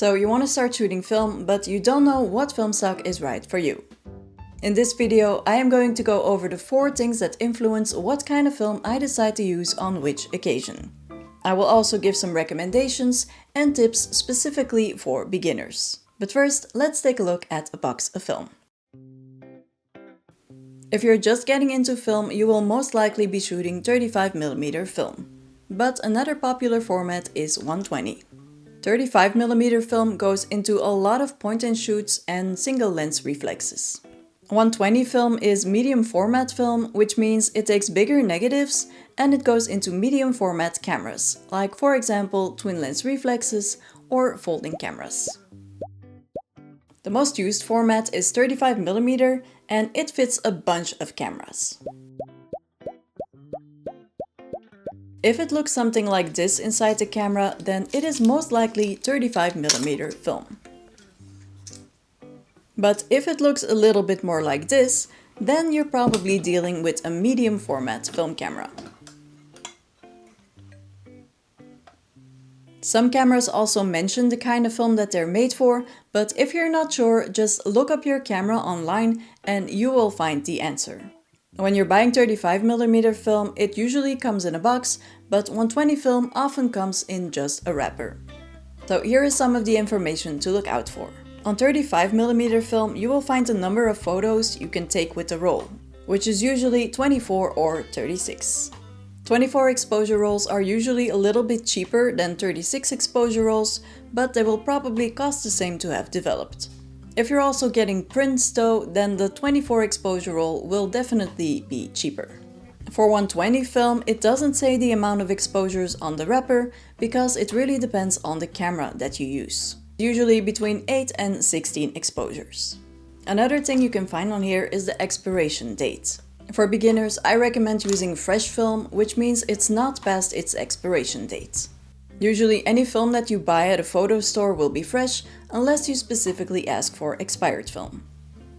So you want to start shooting film, but you don't know what film stock is right for you. In this video, I am going to go over the 4 things that influence what kind of film I decide to use on which occasion. I will also give some recommendations and tips specifically for beginners. But first, let's take a look at a box of film. If you're just getting into film, you will most likely be shooting 35mm film. But another popular format is 120. 35mm film goes into a lot of point and shoots and single lens reflexes. 120 film is medium format film, which means it takes bigger negatives and it goes into medium format cameras, like for example twin lens reflexes or folding cameras. The most used format is 35mm and it fits a bunch of cameras. If it looks something like this inside the camera, then it is most likely 35mm film. But if it looks a little bit more like this, then you're probably dealing with a medium format film camera. Some cameras also mention the kind of film that they're made for, but if you're not sure, just look up your camera online and you will find the answer. When you're buying 35mm film, it usually comes in a box, but 120 film often comes in just a wrapper. So here is some of the information to look out for. On 35mm film, you will find a number of photos you can take with the roll, which is usually 24 or 36. 24 exposure rolls are usually a little bit cheaper than 36 exposure rolls, but they will probably cost the same to have developed. If you're also getting prints though, then the 24 exposure roll will definitely be cheaper. For 120 film, it doesn't say the amount of exposures on the wrapper because it really depends on the camera that you use. Usually between 8 and 16 exposures. Another thing you can find on here is the expiration date. For beginners, I recommend using fresh film, which means it's not past its expiration date. Usually any film that you buy at a photo store will be fresh, unless you specifically ask for expired film.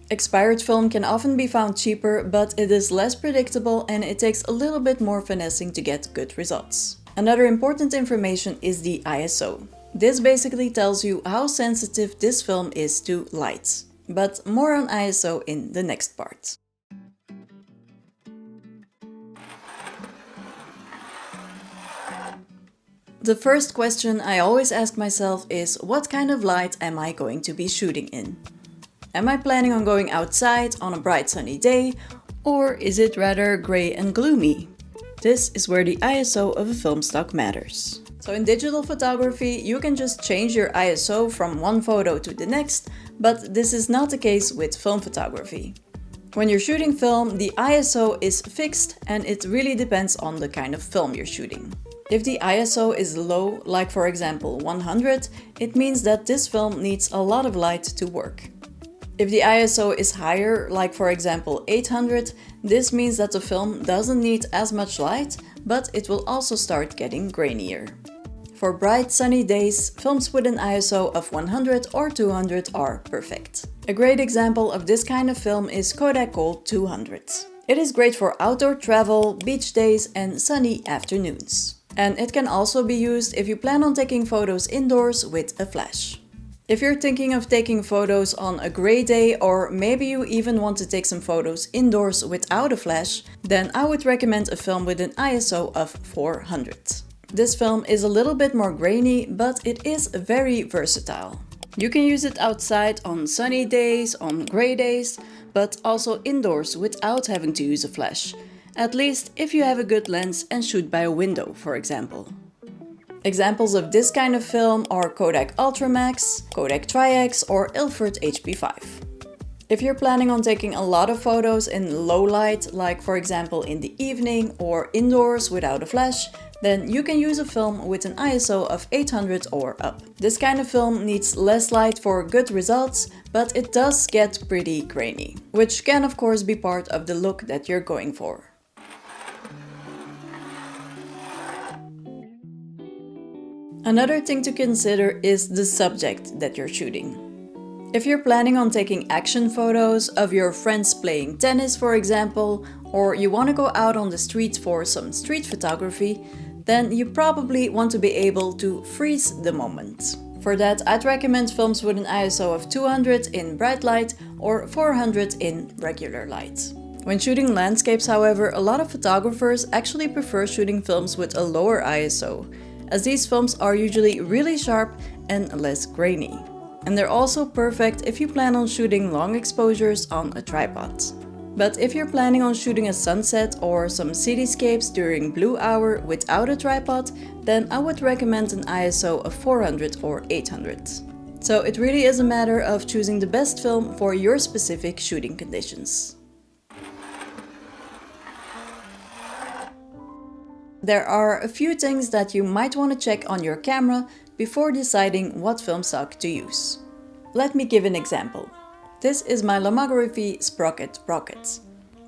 Expired film can often be found cheaper, but it is less predictable and it takes a little bit more finessing to get good results. Another important information is the ISO. This basically tells you how sensitive this film is to light. But more on ISO in the next part. The first question I always ask myself is, what kind of light am I going to be shooting in? Am I planning on going outside on a bright sunny day, or is it rather gray and gloomy? This is where the ISO of a film stock matters. So in digital photography, you can just change your ISO from one photo to the next, but this is not the case with film photography. When you're shooting film, the ISO is fixed and it really depends on the kind of film you're shooting. If the ISO is low, like for example 100, it means that this film needs a lot of light to work. If the ISO is higher, like for example 800, this means that the film doesn't need as much light, but it will also start getting grainier. For bright sunny days, films with an ISO of 100 or 200 are perfect. A great example of this kind of film is Kodak Gold 200. It is great for outdoor travel, beach days and sunny afternoons. And it can also be used if you plan on taking photos indoors with a flash. If you're thinking of taking photos on a gray day, or maybe you even want to take some photos indoors without a flash, then I would recommend a film with an ISO of 400. This film is a little bit more grainy, but it is very versatile. You can use it outside on sunny days, on gray days, but also indoors without having to use a flash. At least if you have a good lens and shoot by a window, for example. Examples of this kind of film are Kodak Ultramax, Kodak Tri-X or Ilford HP5. If you're planning on taking a lot of photos in low light, like for example in the evening or indoors without a flash, then you can use a film with an ISO of 800 or up. This kind of film needs less light for good results, but it does get pretty grainy, which can of course be part of the look that you're going for. Another thing to consider is the subject that you're shooting. If you're planning on taking action photos of your friends playing tennis, for example, or you want to go out on the streets for some street photography, then you probably want to be able to freeze the moment. For that, I'd recommend films with an ISO of 200 in bright light or 400 in regular light. When shooting landscapes, however, a lot of photographers actually prefer shooting films with a lower ISO, as these films are usually really sharp and less grainy. And they're also perfect if you plan on shooting long exposures on a tripod. But if you're planning on shooting a sunset or some cityscapes during blue hour without a tripod, then I would recommend an ISO of 400 or 800. So it really is a matter of choosing the best film for your specific shooting conditions. There are a few things that you might want to check on your camera before deciding what film stock to use. Let me give an example. This is my Lomography Sprocket Rocket.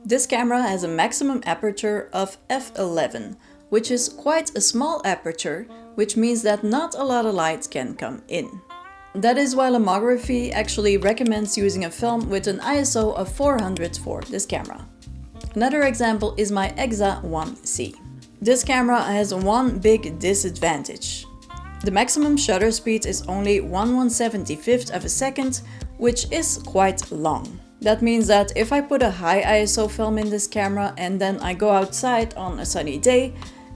This camera has a maximum aperture of f11, which is quite a small aperture, which means that not a lot of light can come in. That is why Lomography actually recommends using a film with an ISO of 400 for this camera. Another example is my EXA 1C. This camera has one big disadvantage. The maximum shutter speed is only 1/175th of a second, which is quite long. That means that if I put a high ISO film in this camera and then I go outside on a sunny day,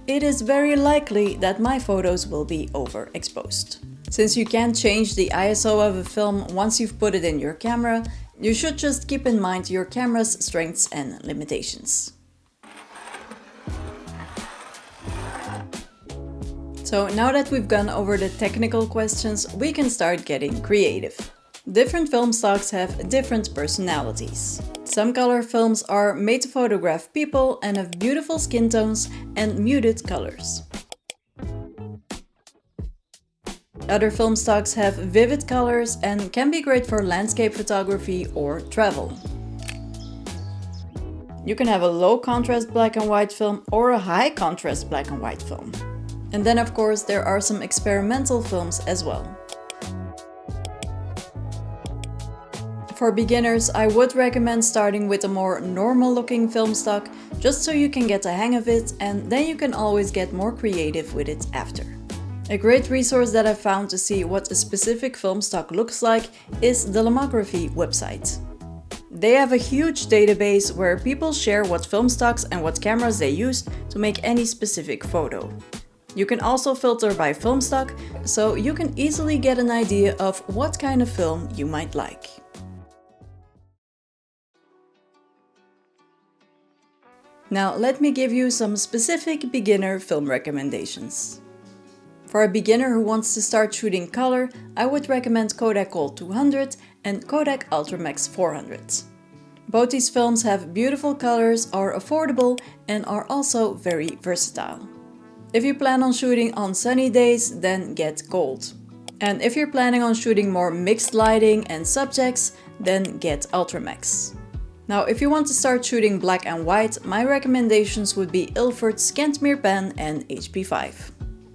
it is very likely that my photos will be overexposed. Since you can't change the ISO of a film once you've put it in your camera, you should just keep in mind your camera's strengths and limitations. So now that we've gone over the technical questions, we can start getting creative. Different film stocks have different personalities. Some color films are made to photograph people and have beautiful skin tones and muted colors. Other film stocks have vivid colors and can be great for landscape photography or travel. You can have a low contrast black and white film or a high contrast black and white film. And then of course there are some experimental films as well. For beginners, I would recommend starting with a more normal looking film stock, just so you can get the hang of it, and then you can always get more creative with it after. A great resource that I found to see what a specific film stock looks like is the Lomography website. They have a huge database where people share what film stocks and what cameras they used to make any specific photo. You can also filter by film stock, so you can easily get an idea of what kind of film you might like. Now let me give you some specific beginner film recommendations. For a beginner who wants to start shooting color, I would recommend Kodak Gold 200 and Kodak Ultramax 400. Both these films have beautiful colors, are affordable, and are also very versatile. If you plan on shooting on sunny days, then get gold. And if you're planning on shooting more mixed lighting and subjects, then get Ultramax. Now, if you want to start shooting black and white, my recommendations would be Ilford's Kentmere pen and HP5.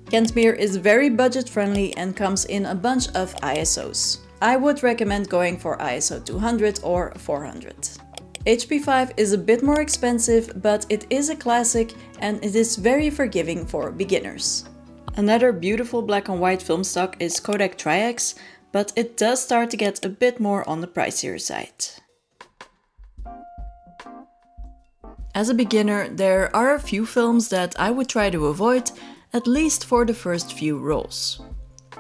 Kentmere is very budget friendly and comes in a bunch of ISOs. I would recommend going for ISO 200 or 400. HP5 is a bit more expensive, but it is a classic and it is very forgiving for beginners. Another beautiful black and white film stock is Kodak Tri-X, but it does start to get a bit more on the pricier side. As a beginner, there are a few films that I would try to avoid, at least for the first few rolls.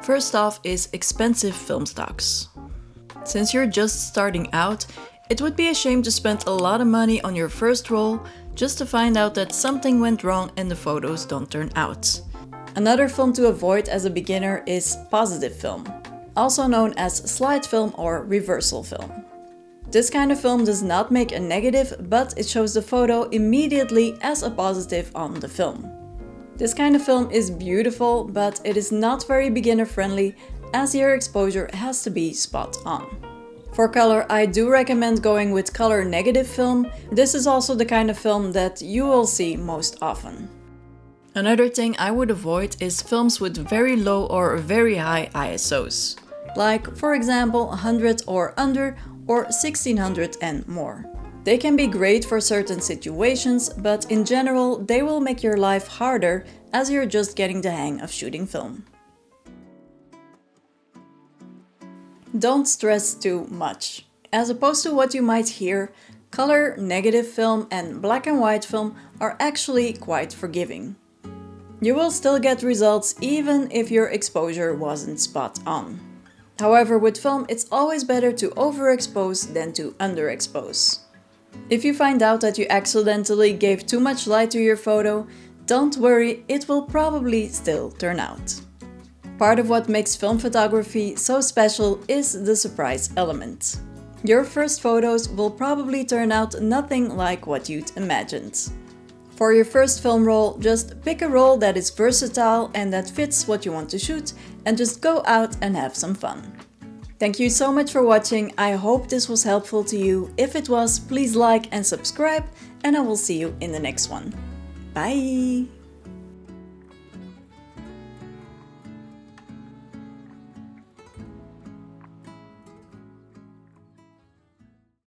First off is expensive film stocks. Since you're just starting out, it would be a shame to spend a lot of money on your first roll just to find out that something went wrong and the photos don't turn out. Another film to avoid as a beginner is positive film, also known as slide film or reversal film. This kind of film does not make a negative, but it shows the photo immediately as a positive on the film. This kind of film is beautiful, but it is not very beginner friendly, as your exposure has to be spot on. For color, I do recommend going with color negative film. This is also the kind of film that you will see most often. Another thing I would avoid is films with very low or very high ISOs. Like, for example, 100 or under, or 1600 and more. They can be great for certain situations, but in general, they will make your life harder as you're just getting the hang of shooting film. Don't stress too much. As opposed to what you might hear, color negative film and black and white film are actually quite forgiving. You will still get results even if your exposure wasn't spot on. However, with film it's always better to overexpose than to underexpose. If you find out that you accidentally gave too much light to your photo, don't worry, it will probably still turn out. Part of what makes film photography so special is the surprise element. Your first photos will probably turn out nothing like what you'd imagined. For your first film roll, just pick a roll that is versatile and that fits what you want to shoot, and just go out and have some fun. Thank you so much for watching. I hope this was helpful to you. If it was, please like and subscribe, and I will see you in the next one. Bye!